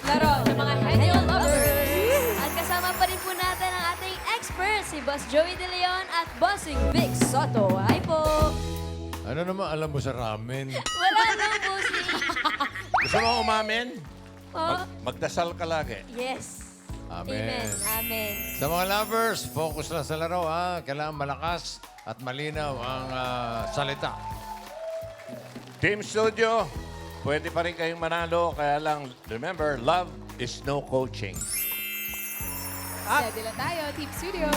laro ng mga Henyo Lovers. At kasama pa rin po natin ang ating expert, si Boss Joey De Leon at Bossing Vic Soto. Hi po! Ano naman alam mo sa ramen? Wala nang bossing. Gusto mo umamin? Po? Magdasal ka lagi. Yes. Amen. Amen. Sa mga lovers, focus lang sa laro, ha? Kailangan malakas at malinaw ang salita. Team Studio, pwede pa rin kayong manalo. Kaya lang, remember, love is no coaching. Ready lang tayo, Team Studio.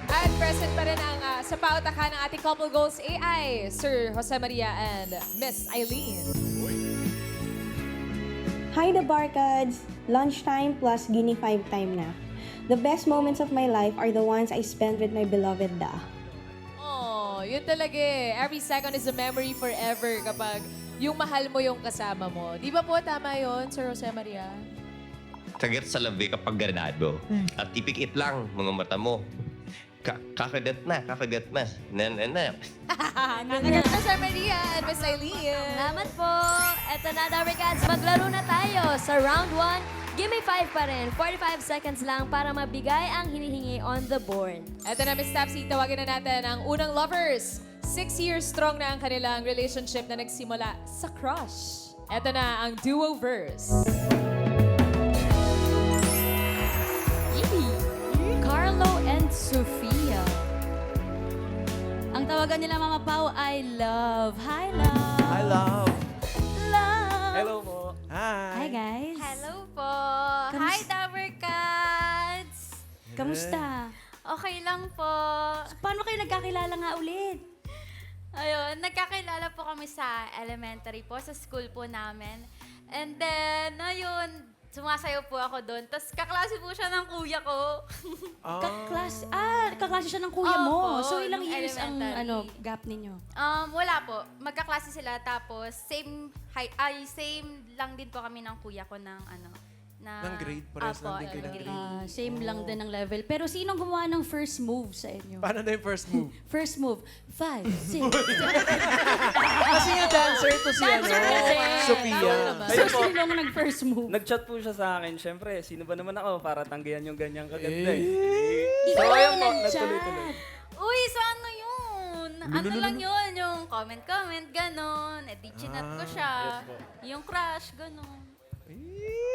At present pa rin ang sa pautakan ng ating couple goals AI, Sir Jose Maria and Miss Eileen. Hi, the Barkads! Lunchtime plus Guinea 5 time na. The best moments of my life are the ones I spend with my beloved Da. Oh, yun talaga eh. Every second is a memory forever kapag yung mahal mo yung kasama mo. Di ba po tama yun, Sir Jose Maria? Kagat sa labi kapag ganado. At ipikit lang mga mata mo. Kakagat na. Na. Kakagat na, Sir Maria and Miss Eileen. Salamat po. Eto na, Dabarkads. Maglaro na tayo sa round 1. Gimme 5 pa rin. 45 seconds lang para mabigay ang hinihingi on the board. Eto na, Miss Tapsy, tawagin na natin ang unang lovers. 6 years strong na ang kanilang relationship na nagsimula sa crush. Eto na ang duo verse. Carlo and Sofia. Ang tawagan nila Mama Pao ay Love. Hi, Love. Hi, love. Love. Hello po. Hi, guys. Hello po! Kamusta? Hi, Dabarkads! Kamusta? Okay lang po. Paano kayo nagkakilala nga ulit? Ayun, nagkakilala po kami sa elementary po, sa school po namin. And then, ayun, sumasayaw po ako doon. Tapos kaklase po siya ng kuya ko. Kaklase siya ng kuya mo. Opo, So, ilang nung years ang elementary. gap ninyo? Wala po. Magkaklase sila tapos same lang din po kami ng kuya ko ng Ng grade, parehas lang din kayo ng grade. Same lang din ang level. Pero sinong gumawa ng first move sa inyo? Paano na yung first move? First move, 5, 6. Kasi yung dancer to si Sophia. So, sinong nag-first move? Nag-chat po siya sa akin. Siyempre, sino ba naman ako para tanggihan yung ganyang kaganda eh. Ikaw ayun ang po, nag-chat. nagtuloy-tuloy. Uy, so ano yun? Ano lang yun? Yung comment, ganon. Eh, di chinat ko siya. Yes po. Yung crush, ganon.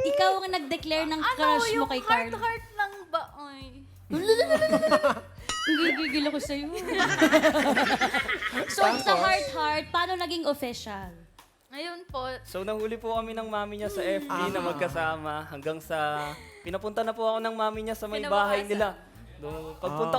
Ikaw ang nag-declare ng crush mo kay Carlo. Heart lang ba? Ay. Gigigil ako sa'yo. So, sa heart-heart, paano naging official? Ayun po. So nahuli po kami ng mami niya sa FB na magkasama hanggang sa pinapunta na po ako ng mami niya sa may bahay nila. Pagpunta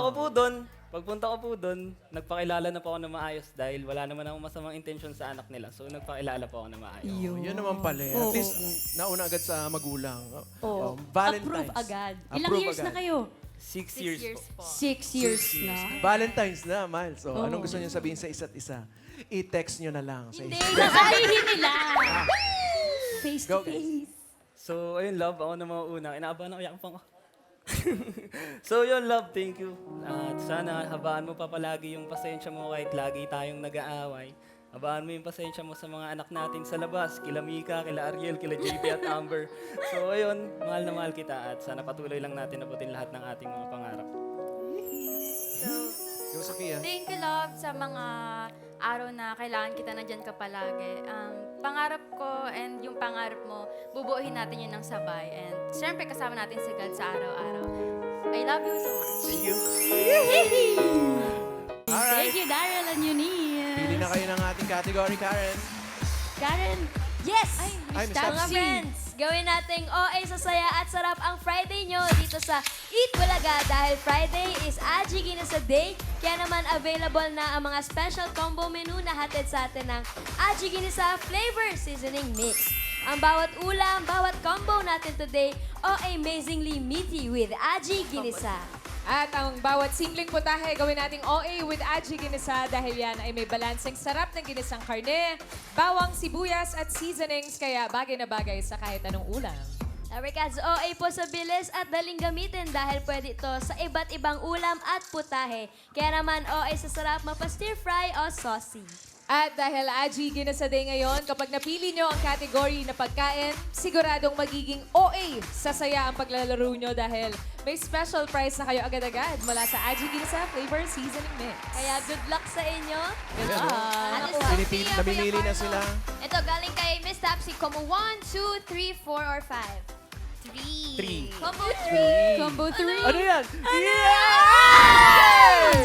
ko po doon, nagpakilala na po ako na maayos dahil wala naman akong masamang intention sa anak nila. So nagpakilala po ako na maayos. Yun naman pala. At least, nauna agad sa magulang. Approve agad. Ilang Approve years na agad. kayo? 6 years po. 6 years na. Valentine's na, Miles. So, anong gusto niyo sabihin sa isa't isa? I-text niyo na lang sa Hindi, isa't sasabihin nila. Face to Go, guys. face. So ayun love, ako na mga una. Inaabahan ako, yakap ako. So yun love, thank you. At sana habaan mo pa palagi yung pasensya mo kahit lagi tayong nag-aaway. Habaan mo yung pasensya mo sa mga anak natin sa labas, kila Mika, kila Ariel, kila JB at Amber. So ayun, mahal na mahal kita at sana patuloy lang natin abutin lahat ng ating mga pangarap. Go, Sophia. Thank you, love, sa mga araw na kailangan kita na dyan ka palagi. Pangarap ko and yung pangarap mo, bubuuhin natin yun ng sabay. And syempre, kasama natin si God sa araw-araw. I love you so much. Thank you. Thank you, Daryl and Eunice. Pili na kayo ng ating category, Karen. Karen, yes! Ay, Miss Mga Tapsy. friends, gawin nating OA sa saya at sarap ang Friday nyo dito sa Eat Bulaga dahil Friday is Aji Ginisa Day. Kaya naman available na ang mga special combo menu na hatid sa atin ng Aji Ginisa Flavor Seasoning Mix. Ang bawat ulam, bawat combo natin today, amazingly meaty with Aji Ginisa. At ang bawat simpleng putahe, gawin nating OA with Aji Ginisa dahil yan ay may balanseng sarap ng ginisang karne, bawang, sibuyas at seasonings kaya bagay na bagay sa kahit anong ulam. Dabarkads, OA po sa bilis at daling gamitin dahil pwede ito sa iba't ibang ulam at putahe. Kaya naman OA sa sarap mapa-stir fry o saucy. At dahil Aji Ginasaday ngayon, kapag napili nyo ang category na pagkain, siguradong magiging OA sa saya ang paglalaro nyo dahil may special prize na kayo agad-agad mula sa Aji Ginasa Flavor Seasoning Mix. Kaya good luck sa inyo. Ah. Namimili na sila. Ito, galing kay Miss Tapsi. Combo 1, 2, 3, 4, or 5? 3. Combo 3. Combo 3. Ano yan?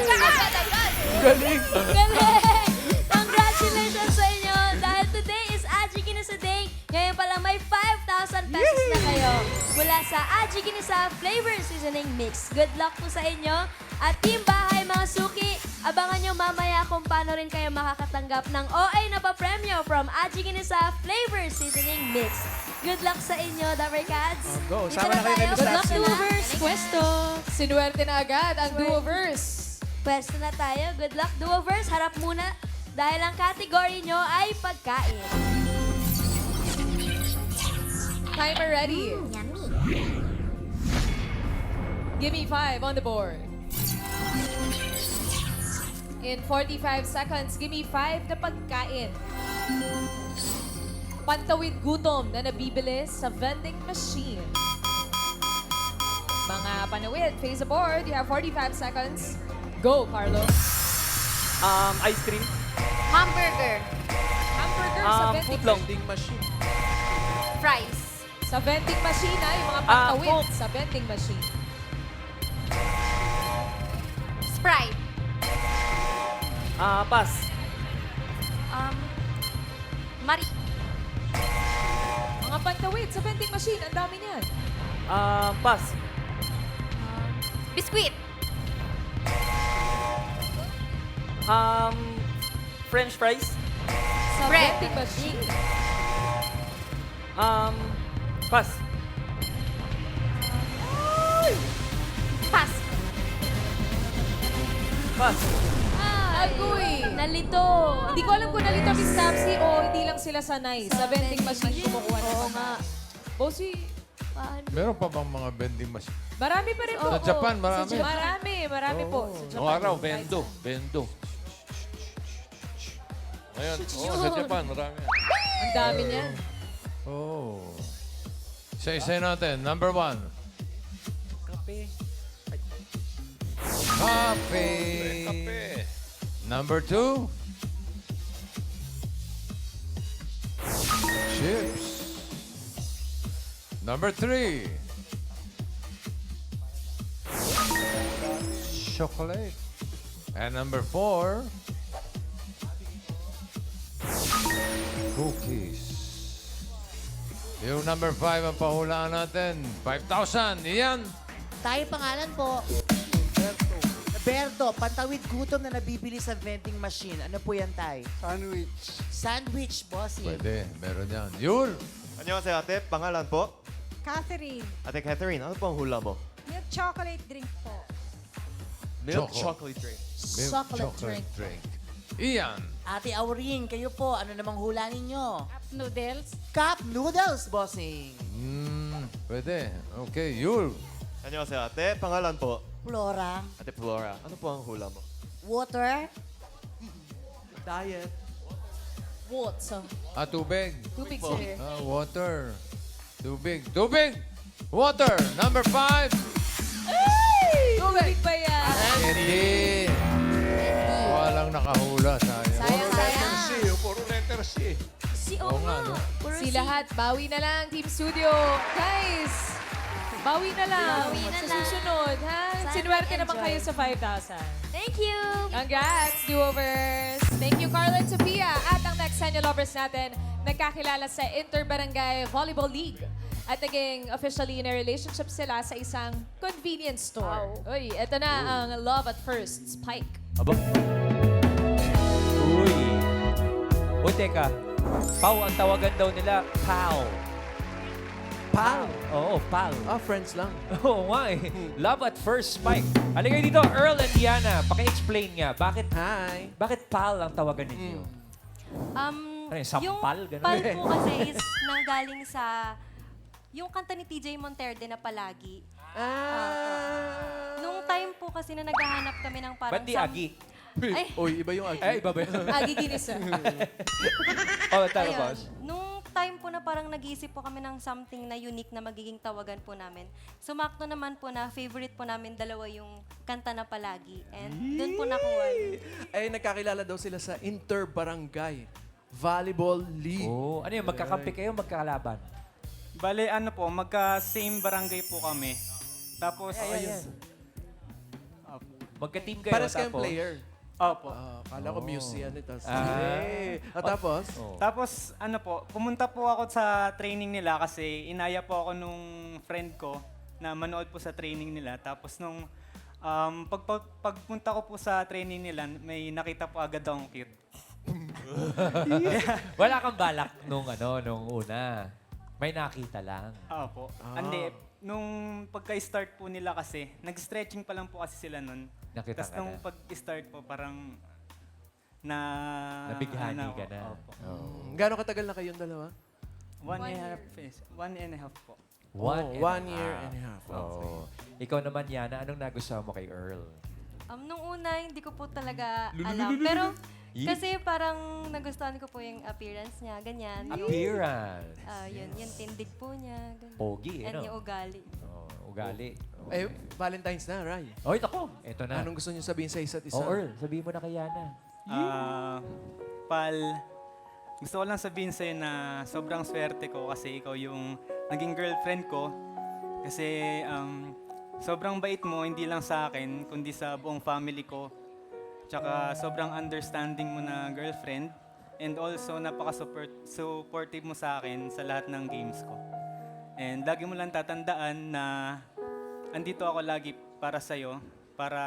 Agad-agad. Galing! Galing! Congratulations sa inyo! Dahil today is Aji Ginasa Day, ngayon pa lang may 5,000 pesos na kayo mula sa Aji Ginasa Flavor Seasoning Mix. Good luck po sa inyo. At Team Bahay, mga suki, abangan nyo mamaya kung paano rin kayo makakatanggap ng OA na pa-premyo from Aji Ginasa Flavor Seasoning Mix. Good luck sa inyo, Dabber Cats. Go. Dito Sama na kayo kay Miss Good luck, Tapsi. Duovers. Pwesto. Sinuwerte na agad ang Duoverse. Pwesto na tayo. Good luck, Duovers. Harap muna dahil ang category nyo ay pagkain. Timer ready. Give me 5 on the board. In 45 seconds, give me 5 na pagkain. Pantawid gutom na nabibili sa vending machine. Mga panawid, face the board. You have 45 seconds. Go, Carlo. Ice cream. Hamburger. Hamburger sa vending Footlong. Vending machine. Fries. Sa vending machine, yung mga pantawid Coke. sa vending machine. Sprite. Pass. Mari. Mga pantawid sa vending machine, ang dami niyan. Pass. Biskuit. French fries. Sa Bread. vending machine. Pass. Pass. Pass. Agoy! Nalito. Hindi ko alam kung nalito Miss Tapsi o hindi lang sila sanay. Sa vending machine kumukuha ng Oo nga. Bossy, Meron pa bang mga vending machine? marami pa rin po. Sa Japan, marami. Marami po. Sa Japan. Noong araw, bendo. Ngayon, sa Japan, marami. Ang dami niyan. Oh. Isa-isa natin. Number 1. Kape. Coffee. Kape. Number 2. Chips. Number 3. Chocolate. And number 4. Cookies. Yung number 5 ang pahulaan natin. 5,000. Iyan. Tayo pangalan po. Berto, pantawid gutom na nabibili sa vending machine. Ano po yan, Tay? Sandwich. Sandwich, bossy. Pwede. Meron yan. Yul. Annyeonghaseyo, ate. Pangalan po? Catherine, Ate Catherine, ano po ang hula mo? milk chocolate drink po. Milk Choco. chocolate drink. Milk Chocolate drink. Iyan. Ate Aurin, kayo po, ano namang hula ninyo? Noodles. Cup noodles, bossing. Pwede. Okay. Yul. Annyeonghaseyo, ate. Pangalan po? Flora. Ate Flora, ano po ang hula mo? Water. Diet. Water. Tubig. Tubig, sir. Water. Tubig. Tubig. Water. Number 5. Tubig pa yan. Hindi. Walang nakahula. Sayang. Sayang. C. Puro letter C. Si Oo nga, no? Si lahat, bawi na lang, Team Studio. Guys, bawi na lang. Bawi na Sa lang. susunod, ha? Sana Sinuwerte naman enjoy. kayo sa 5,000. Thank you! Congrats, do-overs! Thank you, Carla and Sophia. At ang next Sanya Lovers natin, nagkakilala sa Interbarangay Volleyball League. At naging officially in a relationship sila sa isang convenience store. Uy, eto na ang Love at First Spike. Aba? Uy. O teka, Pau ang tawagan daw nila, Pal. Pal. Oo, Pal. Friends lang. Oo nga eh. Love at first spike. Halika dito, Earl and Diana. Paki-explain nga, bakit Pal ang tawagan ninyo? Ano yun, sampal? Ganun? Pal po kasi is nanggaling sa yung kanta ni TJ Monterde na palagi. Nung time po kasi na naghahanap kami ng parang Ba't di agi? Ay. Uy, iba yung agi. Iba ba yun? Agi Ginisa. Ayun. Nung time po na parang nag-iisip po kami ng something na unique na magiging tawagan po namin, sumakto naman po na favorite po namin dalawa yung kanta na palagi. And doon po nakuha. Ay, nagkakilala daw sila sa Inter-Barangay Volleyball League. Oh, ano yun? Magkakampi kayo, magkakalaban? Bale, ano po, magka-same barangay po kami. Tapos, Magka-team kayo, Pares kayong tapos? player. Opo. Kala ko musician ito. Ah. Tapos? Tapos, ano po, pumunta po ako sa training nila kasi inaya po ako nung friend ko na manood po sa training nila. Tapos nung pagpunta ko po sa training nila, may nakita po agad akong cute. Wala kang balak nung una. May nakita lang. Opo. Hindi, nung pagka-start po nila kasi, nag-stretching pa lang po kasi sila nun. Nakita Tapos ka nung na. pag-start po, parang Nabighani ka na. Opo. Gano'ng katagal na kayong dalawa? 1 and a half po. One year and a half. Oh. Ikaw naman, Yana, anong nagustuhan mo kay Earl? Nung una, hindi ko po talaga alam. Pero kasi parang nagustuhan ko po yung appearance niya, ganyan. Appearance. Yung tindig po niya, ganyan. Pogi, And yung ugali. Ugali. Eh, Valentine's na, Ray. Oy, ako. Ito na. Anong gusto niyo sabihin sa isa't isa? Oh, Earl, sabihin mo na kay Yana. Pal, gusto ko lang sabihin sa'yo na sobrang swerte ko kasi ikaw yung naging girlfriend ko. Kasi sobrang bait mo, hindi lang sa akin, kundi sa buong family ko. Tsaka sobrang understanding mo na girlfriend. And also, napaka-supportive mo sa akin sa lahat ng games ko. And lagi mo lang tatandaan na andito ako lagi para sa'yo, para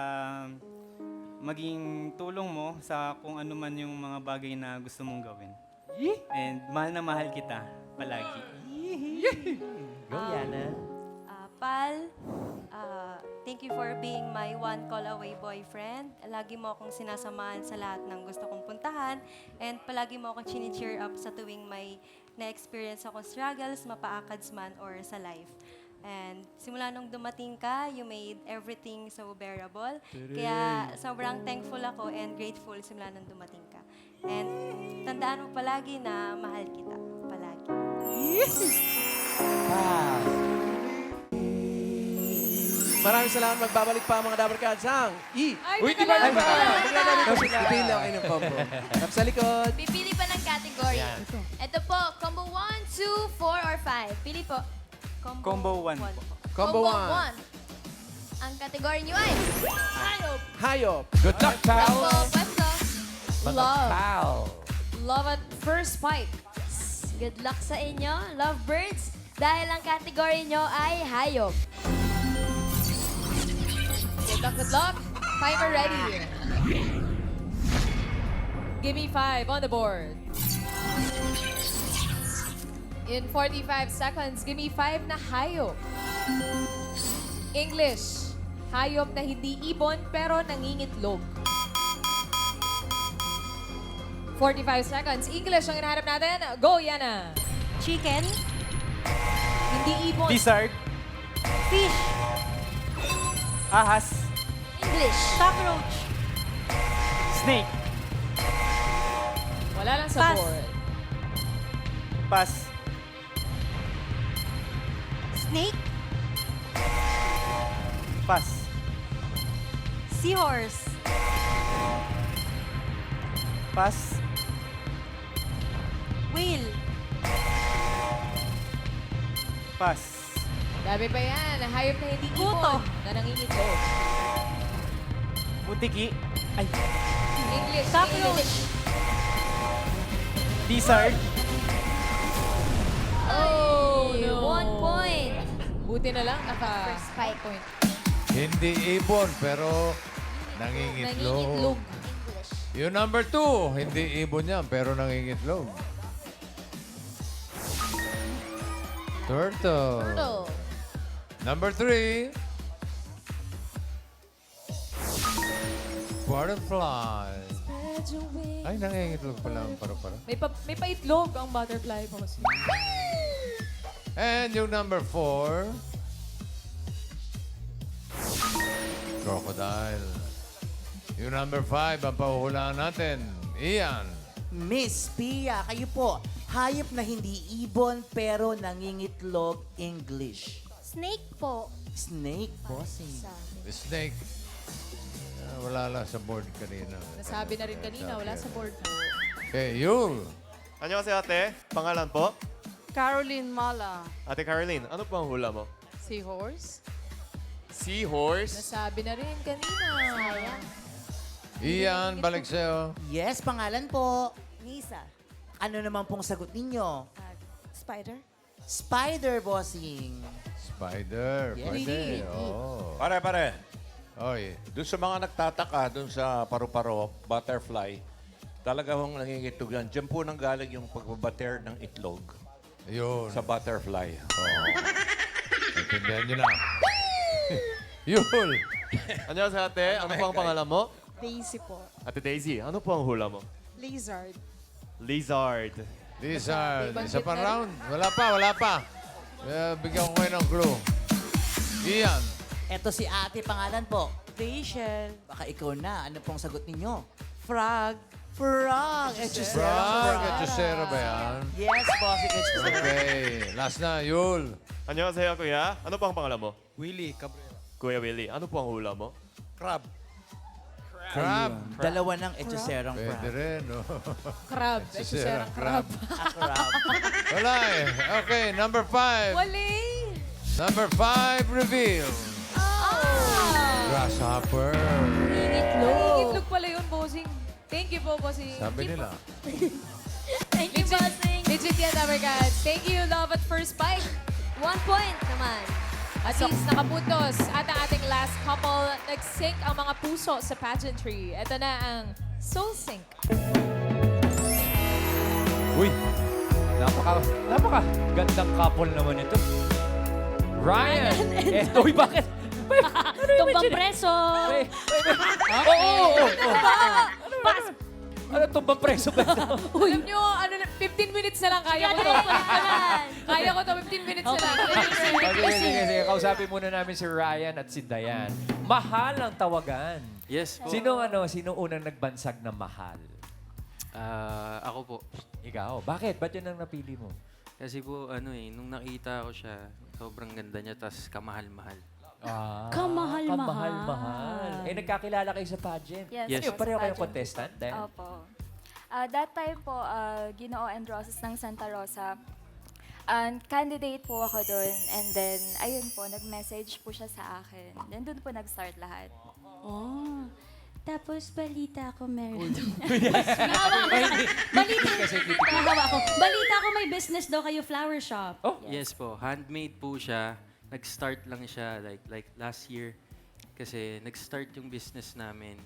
maging tulong mo sa kung ano man yung mga bagay na gusto mong gawin. And mahal na mahal kita palagi. Go, Yana. Pal, thank you for being my one call away boyfriend. Lagi mo akong sinasamahan sa lahat ng gusto kong puntahan. And palagi mo akong chini-cheer up sa tuwing may na-experience ako struggles, mapaakads man or sa life. And simula nung dumating ka, you made everything so bearable. Kaya sobrang thankful ako and grateful simula nung dumating ka. And tandaan mo palagi na mahal kita. Palagi. Maraming salamat. Magbabalik pa ang mga Dabber Cats ang Uy, di ba? Pipili ako kayo ng combo. Tap sa likod. Pipili pa ng category. Ito po, combo 1, 2, 4, or 5. Pili po. Combo 1 po. Combo 1. 1. Ang category niyo ay hayop. Hayop. Good luck, pal. Pwesto. Mga Love. pal. Love at first bite. Good luck sa inyo, lovebirds. Dahil ang category nyo ay hayop. Good luck, good luck. Timer ready. Give me 5 on the board. In 45 seconds, give me 5 na hayop. English, hayop na hindi ibon pero nangingitlog. 45 seconds. English ang hinahanap natin. Go, Yana. Chicken, Hindi ibon. Lizard. fish, Ahas. English. cockroach, Snake. Wala lang sa Pass. board. Pass. snake, Pass. seahorse, Pass. whale, Pass. Dami pa yan. Hayop na hindi Kuto. ibon na nangingitlog. Butiki. Ay. English. cockroach, Lizard. Oh, no. 1 point. Buti na lang naka First spike. point. Hindi ibon, pero nangingitlog. Nangingitlog. English. Yung number 2, hindi ibon yan, pero nangingitlog. Turtle. Turtle. Number 3. Butterfly. Ay, nangingitlog pala ang para-para. May paitlog ang butterfly po kasi. And yung number 4. Crocodile. Yung number 5, ang pahuhulaan natin. Ian. Miss Pia, kayo po. Hayop na hindi ibon pero nangingitlog English. Snake po. Snake, bossing. Snake. Wala lang sa board kanina. Nasabi na rin kanina, wala sa board po. Okay, Yul. Annyeonghaseyo, ate. Pangalan po? Caroline Mala. Ate Caroline, ano po ang hula mo? Seahorse. Seahorse? Nasabi na rin kanina. Ian, balik sa'yo. Yes, pangalan po. Nisa. Ano naman pong sagot ninyo? Spider? Spider, bossing. Spider. Yes. Pwede. Oh. Pare. Oy. Doon sa mga nagtataka, doon sa paru-paro, butterfly, talaga hong nangingitog yan. Diyan po nang galing yung pagbabater ng itlog. Yun. Sa butterfly. Oh. Intindihan nyo na. Yul. Annyeonghaseyo, ate. Ano po ang pangalan mo? Daisy po. Ate Daisy, ano po ang hula mo? Lizard. Lizard. Lizard. Nabanggit Isa pa na rin. round. Wala pa. Bigyan ko kayo ng clue. Ian. Eto si ate, pangalan po. Rachel. Baka ikaw na. Ano pong sagot ninyo? Frog. Frog. Frog. Hechicero ba yan? Yes, bossing. Hechicero. Okay. Last na, Yul. Annyeonghaseyo, kuya. Ano po ang pangalan mo? Willie Cabrera. Kuya Willie, ano po ang hula mo? Crab. Crab. Dalawa ng echoserong Pwede crab. rin, no? Crab. Hechicero Hechicero crab. Crab. Wala eh. Okay, number 5. Wali! Number 5, reveal. Grasshopper. Nangingitlog pala yun, bossing. Thank you po, bossing. Sabi nila. Thank you, bossing. Legit yan, Abergats. Thank you, Love at First Bite. 1 point naman. At least nakapuntos. At ang ating last couple, nag-sync ang mga puso sa pageantry. Ito na ang Soul Sync. Uy, napaka gandang couple naman ito. Ryan! Uy, bakit? Tumbang preso. Oo! Ano tumbang preso ba ito? Alam nyo, 15 minutes na lang. Kaya ko to. Kaya ko to, 15 minutes na lang. Sige. Kausapin muna namin si Ryan at si Dayan. Mahal ang tawagan. Yes po. Sino unang nagbansag na mahal? Ako po. Ikaw. Bakit? Ba't yun ang napili mo? Kasi po, nung nakita ko siya, sobrang ganda niya, tas kamahal-mahal. Kamahal-mahal. Nagkakilala kayo sa pageant. Yes, Ano, po, pareho sa kayong pageant. contestant? Then? Opo. That time po, Ginoo and Roses ng Santa Rosa. Candidate po ako doon. And then, ayun po, nag-message po siya sa akin. Then doon po nag-start lahat. Oh. Tapos balita ko meron. Balita ko may business daw kayo, flower shop. Oh? Yes po. Handmade po siya. Nag-start lang siya like last year. Kasi nag-start yung business namin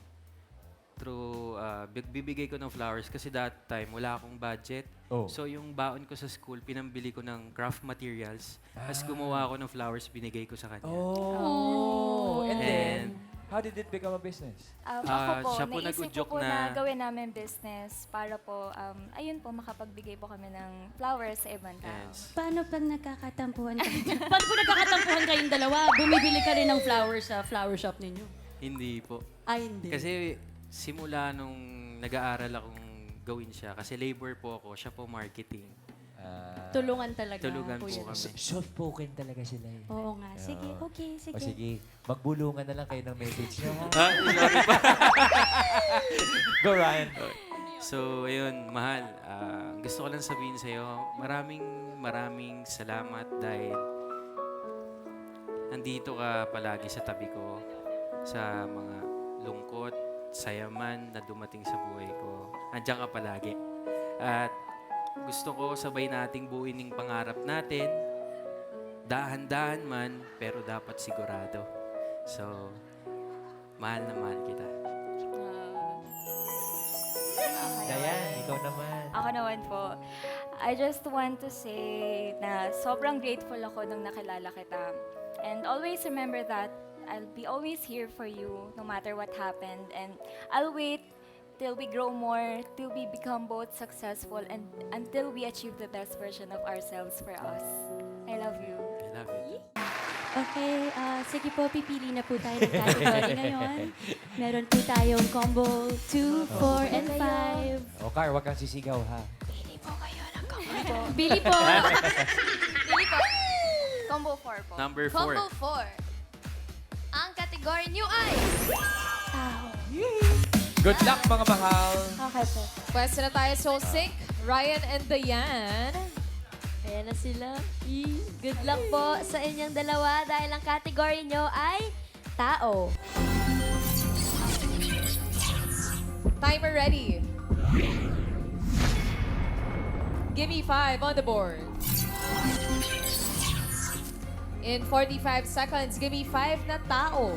through, bibigay ko ng flowers kasi that time wala akong budget. Oh. So yung baon ko sa school, pinambili ko ng craft materials. Tapos gumawa ako ng flowers, binigay ko sa kanya. Oh. And then, how did it become a business? Ako po, siya po naisip nag-udyok ko po na- na gawin namin business para po, ayun po, makapagbigay po kami ng flowers sa ibang tao. Yes. Paano pag nagkakatampuhan kayo? Pag po nagkakatampuhan kayong dalawa, bumibili ka rin ng flowers sa flower shop ninyo? Hindi po. Ay, hindi. Kasi simula nung nag-aaral akong gawin siya, kasi labor po ako, siya po marketing. Tulungan talaga. Tulungan po kuya. kami. Soft-spoken talaga sila eh. Oo nga. Sige, okay, sige. O sige, magbulungan na lang kayo ng message niyo. ha? Sorry pa. Go, Ryan. So, ayun, mahal. Gusto ko lang sabihin sa'yo, maraming salamat dahil nandito ka palagi sa tabi ko sa mga lungkot, sayaman na dumating sa buhay ko. Andiyan ka palagi. At gusto ko sabay nating buuin yung pangarap natin. Dahan-dahan man, pero dapat sigurado. So, mahal na mahal kita. Dayan, ikaw naman. Ako naman po. I just want to say na sobrang grateful ako nung nakilala kita. And always remember that I'll be always here for you no matter what happened. And I'll wait till we grow more, till we become both successful, and until we achieve the best version of ourselves for us. I love you. I love you. Okay, sige po, pipili na po tayo ng category ngayon. Meron po tayong combo 2, 4, and 5. O, Car, huwag kang sisigaw, ha? Bili po. Bili po. Combo 4 po. Number Combo 4. Ang category niyo ay... Good luck, mga mahal. Okay po. Pwesto na tayo, Soul Sync. Ryan and Diane. Ayan na sila. Good luck po sa inyong dalawa dahil ang category nyo ay tao. Timer ready. Give me 5 on the board. In 45 seconds, give me 5 na tao.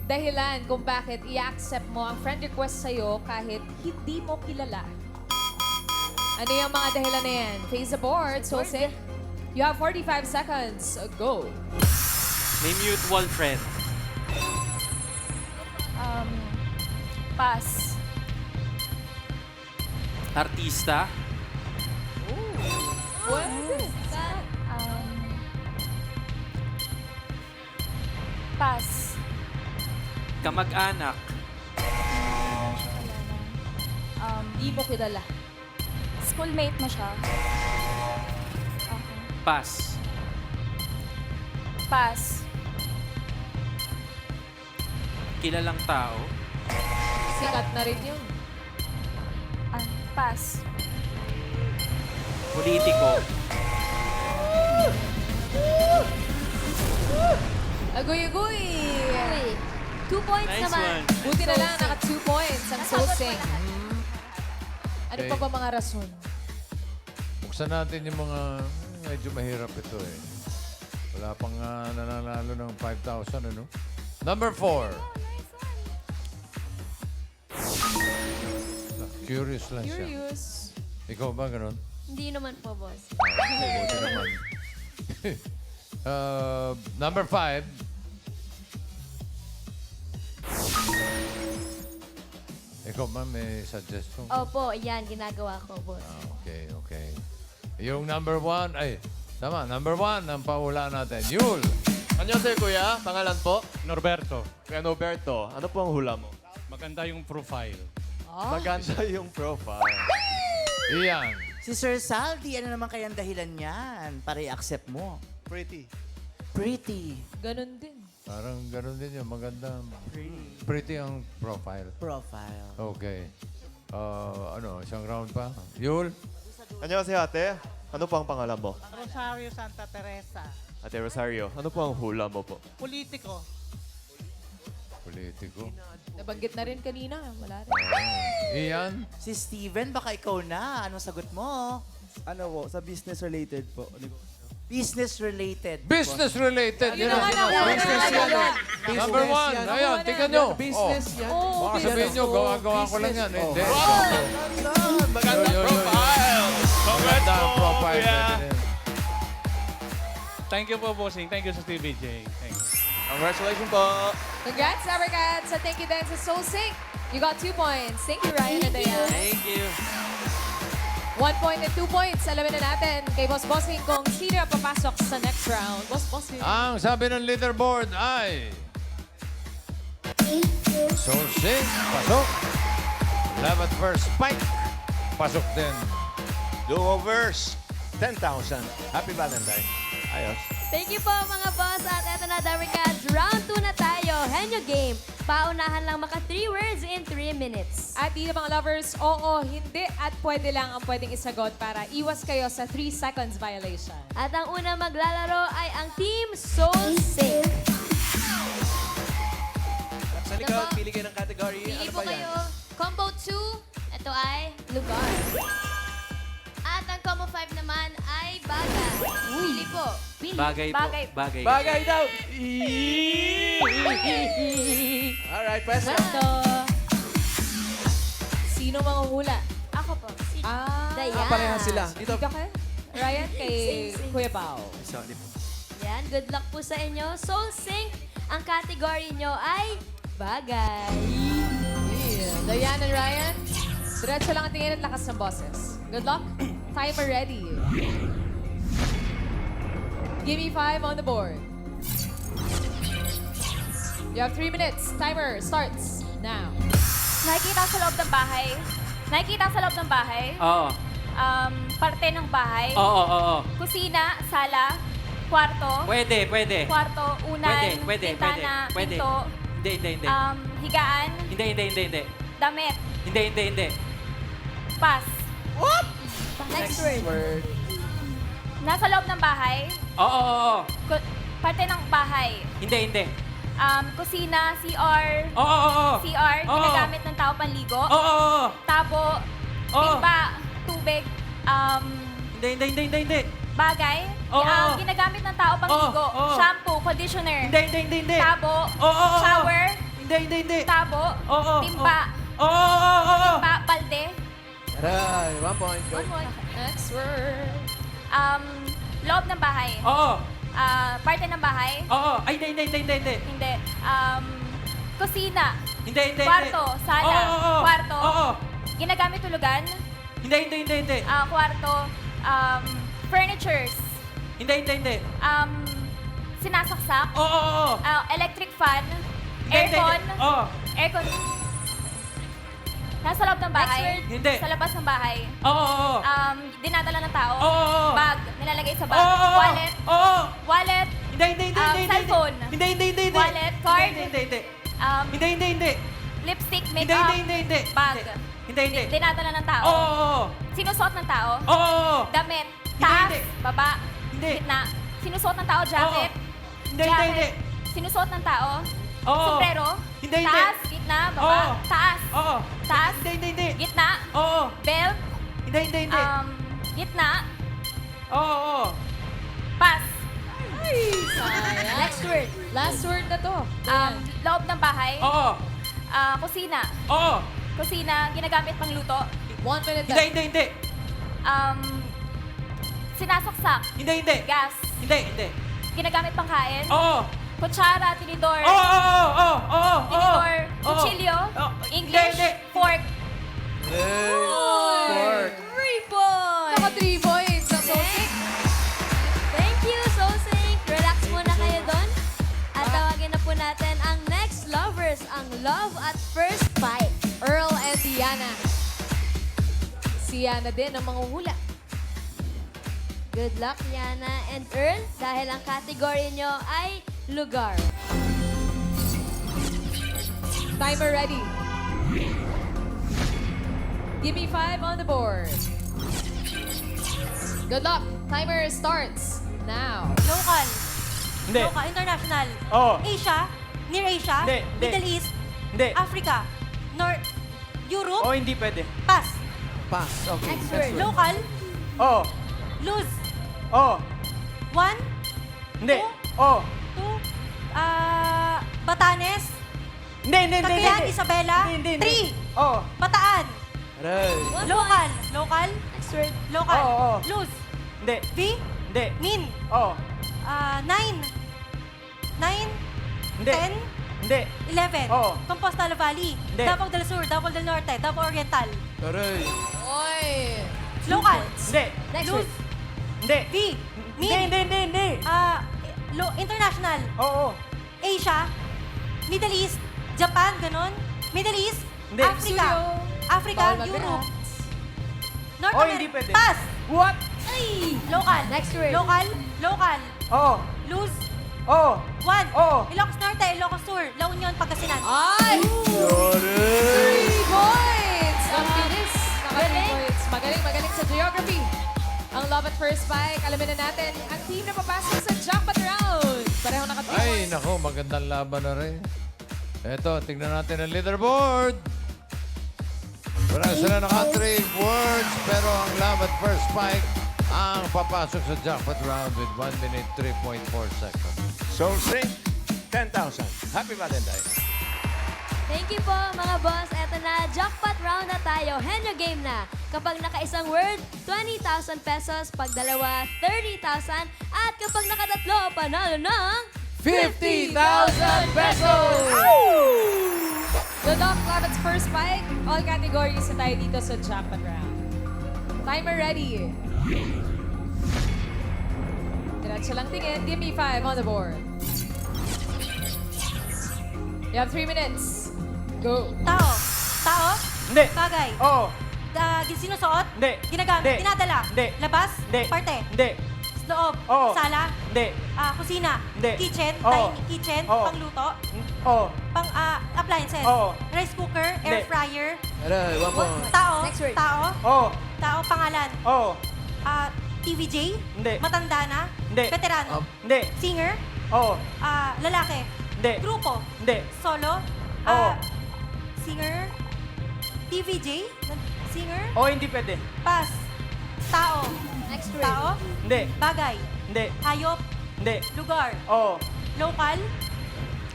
Dahilan kung bakit i-accept mo ang friend request sa'yo kahit hindi mo kilala. Ano yung mga dahilan na yan? Face the board, Soul Sync. You have 45 seconds. Go. May mutual friend. Pass. Artista. What is that? Pass. Kamag-anak. Di mo kilala. Schoolmate mo siya. Pass. Pass. Kilalang tao. Sikat na rin yun. Pass. Politiko. Agoy-agoy! 2 points Nice naman. one. Buti na lang, naka 2 points ang Soul Sync. Ano Okay. pa ba mga rason? Buksan natin yung mga medyo mahirap ito eh. Wala pang nananalo ng 5,000 ano? Number 4. Curious lang siya. Curious. Ikaw ba ganun? Hindi naman po, boss. Buti naman. Number 5. Ikaw ba may suggestion? Opo, yan, ginagawa ko, boss. Okay, okay. Yung number 1, ay, tama, number 1 ang paula natin. Yul! Ano sa'yo, kuya? Pangalan po? Norberto, Kuya Noberto. Ano po ang hula mo? maganda yung profile. Maganda yung profile. Iyan. Si Sir Saldi, ano naman kayang dahilan niyan para i-accept mo? Pretty. Pretty. Ganun din. Parang ganun din yun. Maganda. Pretty ang profile. Profile. Okay. Isang round pa. Yul? Annyeonghaseyo, ate. Ano po ang pangalan mo? Rosario Santa Teresa. Ate Rosario, ano po ang hula mo po? Politiko. Politiko. Nabanggit na rin kanina. Wala rin. Iyan? Si Steven, baka ikaw na. Anong sagot mo? Ano po, sa business related po. Business related. Business related. Yun ang nakuha. Number 1. Ayan, tingnan nyo. Business yan. Baka sabihin nyo, gawa-gawa ko lang yan. Hindi. Maganda Yun. profile! Maganda ang profile. kuya. Pwede din. Thank you po, bossing. Thank you sa TVJ. Thank you. Congratulations po! Congrats, Abricats. So thank you din sa Soul Sync. You got 2 points. Thank you, Ryan and Diane. Thank you. 1 point and 2 points. Alamin na natin kay Boss Bossing kung sino ang papasok sa next round. Boss Bossing. Ang sabi ng leaderboard ay... Soul Sync, pasok. Love at First Spike, pasok din. Do-overs, 10,000. Happy Valentine. Ayos. Thank you po mga boss. At eto na, Daricats. Round 2 na tayo. Henyo game. Paunahan lang maka 3 words in 3 minutes. At dito mga lovers, oo, hindi at pwede lang ang pwedeng isagot para iwas kayo sa 3 seconds violation. At ang una maglalaro ay ang Team Soul Sync. Sa likod, pili kayo ng category. Pili Ano po ba yan? kayo. Combo 2, ito ay lugar. At ang combo 5 naman ay bagay. Pili po. Pili. Bagay po. Bagay. Bagay. Bagay daw! Alright, pwesto. Ito. Sino manguhula? Ako po. Si Diane. Parehas sila. Dito. Dito ka? Ryan kay Kuya Pao. Sorry po. Yan, good luck po sa inyo. Soul Sync, ang category nyo ay bagay. Yeah. Diane and Ryan, diretso lang ang tingin at lakas ng boses. Good luck. Timer ready. Give me 5 on the board. You have 3 minutes. Timer starts now. Nakikita sa loob ng bahay. Nakikita sa loob ng bahay. Oo. Parte ng bahay. Oo. Kusina, sala, kwarto. Pwede. Kwarto, unan, Pwede. bintana, pinto. Hindi. Higaan, Hindi. damit, Hindi. pass. What? Next word. Nasa loob ng bahay. Oo. Parte ng bahay. Hindi. Kusina, CR. Oo. CR, Oo. ginagamit ng tao panligo. Oo. Tabo, Oo. timba, tubig, Hindi. bagay. Oo. Ginagamit ng tao panligo. Oo. Shampoo, conditioner. Hindi. Tabo, Oo. shower, Hindi. tabo, Oo. timba, Oo. timba, balde. Aray, 1 point. Go. One more. Next word. Loob ng bahay. Oo. Parte ng bahay. Oo. Ay, hindi. Hindi. Kusina. Hindi. Kwarto, sala. Oo. Kwarto. Oo. Ginagamit tulugan. Hindi. Kwarto. Furnitures. Hindi. Sinasaksak. Oo. Electric fan. Hindi. Aircon. Oo. Aircon. Nasa loob ng bahay. Next word. Hindi. Sa labas ng bahay. Oo. Dinadala ng tao. Oo. Bag. Nilalagay sa bag. Oo. Wallet. Oo. Wallet. Hindi. Cellphone. Hindi. Wallet. Card. Hindi. Lipstick. Hindi. Makeup. Bag. Hindi. Dinadala ng tao. Oo. Sinusuot ng tao. Oo. Damit. Taas. Hindi. Baba. Hindi. Gitna. Sinusuot ng tao. Jacket. Hindi. Jacket. Sinusuot ng tao. Oo. Sombrero. Hindi. Taas. Gitna. Baba. Oo. Taas. Oo. Taas. Hindi. Gitna. Oo. Belt. Hindi. Gitna. Oo. Pass. Sayang. Next word. Last word na to. Loob ng bahay. Oo. Kusina. Oo. Kusina. Ginagamit pang luto. 1 minute left. Hindi. Sinasaksak. Hindi. Gas. Hindi. Ginagamit pang kain. Oo. Kutsara, tinidor. Oo. Tinidor. Kutsilyo. English. Hindi. Fork. Fork. 3 points. Naka 3 points. Ang Sosik. Thank you, Sosink. Relax muna kayo doon. At tawagin na po natin ang next lovers, ang Love at First Bite. Earl and Diana. Si Yana din ang manguhula. Good luck, Yana and Earl, dahil ang category nyo ay lugar. Timer ready. Give me 5 on the board. Good luck. Timer starts now. Local. Hindi. Local. International. Oo. Asia. Near Asia. Hindi. Middle East. Hindi. Africa. North. Europe. Oo, hindi pwede. Pass. Pass. Okay. Next word. Local. Oo. Lose. Oo. 1. Hindi. Oo. 2. Batanes. Hindi. Cagayan, Isabela. Hindi. 3. Oo. Bataan. Aray. Local. Local. Next word. Local. Oo. Lose. Hindi. V. Hindi. Min. Oo. 9. 9. Hindi. 10. Hindi. 11. Oo. Compostela Valley. Hindi. Davao del Sur. Davao del Norte. Davao Oriental. Aray. Oy. Local. Hindi. Next Lose. word. Hindi. V. Min. Hindi. International. Oo. Asia. Middle East. Japan. Ganon. Middle East. Hindi. Africa. Africa. Bawal Europe. mag-relax. North Oh, America. hindi pwede. Pass. What? Ay. Local. Next word. Local. Local. Oo. Lose. Oo. 1. Oo. Ilocos Norte. Ilocos Sur. La Union. Pagkasinan. Ay! 3 points! Ang bilis. Naka 3 points. Magaling sa geography. Ang Love at First Bite. Alamin na natin ang team na papasok sa jackpot round. Pareho naka 3 Ay, points. nako, magandang laban na rin. Eto, tingnan natin ang leaderboard. Wala sila naka 3 words, pero ang Love at First Spike ang papasok sa jackpot round with 1 minute 3.4 seconds. Soul Sync, 10,000. Happy Valentine's. Thank you po, mga boss. Eto na, jackpot round na tayo. Henyo game na. Kapag naka-isang word, 20,000 pesos. Pag dalawa, 30,000. At kapag nakatatlo, panalo ng 50,000 pesos! Good luck, Love at First Bite. All categories na tayo dito sa jackpot round. Timer ready. Diretso lang tingin. Give me 5 on the board. You have 3 minutes. Go. Tao. Tao? Hindi. Bagay. Oo. Sinusuot? Hindi. Ginagamit? Hindi. Dinadala? Hindi. Labas? Hindi. Parte? Hindi. Loob? Oo. Sala? Hindi. Kusina? Hindi. Kitchen? Oo. Dining kitchen? Oo. Pangluto? Oo. Appliances? Oo. Rice cooker? Hindi. Air fryer? Aray, iwan mo. Tao? Next word. Tao? Oo. Tao? Pangalan? Oo. TVJ? Hindi. Matanda na? Hindi. Veterano? Hindi. Singer? Oo. Lalaki? Hindi. Grupo? Hindi. Solo? Oo. Singer? TVJ? Singer? Oo, hindi pwede. Pass. Tao? Next word. Tao? Hindi. Bagay? Hindi. Hayop? Hindi. Lugar? Oo. Local?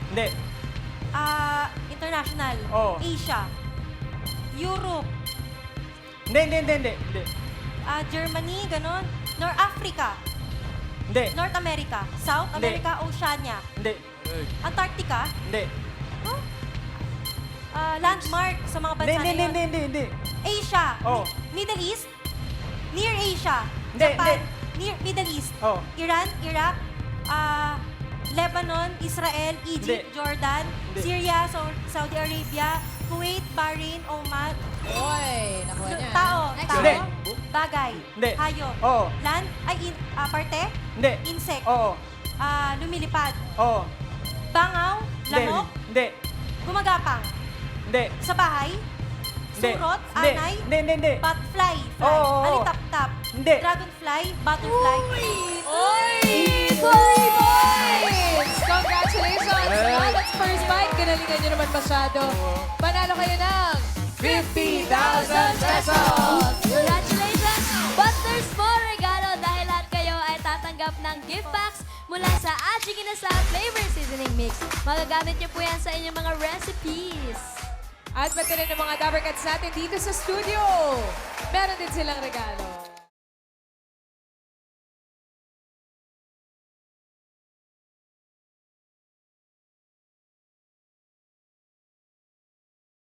Hindi. International? Oo. Asia? Europe? Hindi. Germany? Ganon? North Africa? Hindi. North America? South Hindi. America? Oceania? Hindi. Antarctica? Hindi. Landmark sa mga bansa na yun? Hindi. Asia? Oo. Middle East? Near Asia? Hindi, Japan? Near Middle East? Oo. Iran? Iraq? Lebanon? Israel? Egypt? Hindi. Jordan? Hindi. Syria? Saudi Arabia? Kuwait? Bahrain? Oman? Oy, nakuha niya. Tao? Next Tao? Hindi. Bagay? Hindi. Hayop? Oo. Land? Parte? Hindi. Insect? Oo. Lumilipad? Oo. Bangaw? Lamok? Hindi. Gumagapang? Hindi. Sa bahay? Hindi. Surot? Hindi. Anay? Hindi. Fly? Oo. Alitap-tap? Hindi. Dragonfly? Butterfly? Oy! 3 points! Congratulations! Wow, that's first bite. Ganalingan nyo naman masyado. Panalo kayo ng 50,000 pesos! Congratulations! But there's more regalo dahil lahat kayo ay tatanggap ng gift box mula sa Aji Ginisa Flavor Seasoning Mix. Magagamit niyo po yan sa inyong mga recipes. At pati rin ng mga Dabber Cats natin dito sa studio. Meron din silang regalo.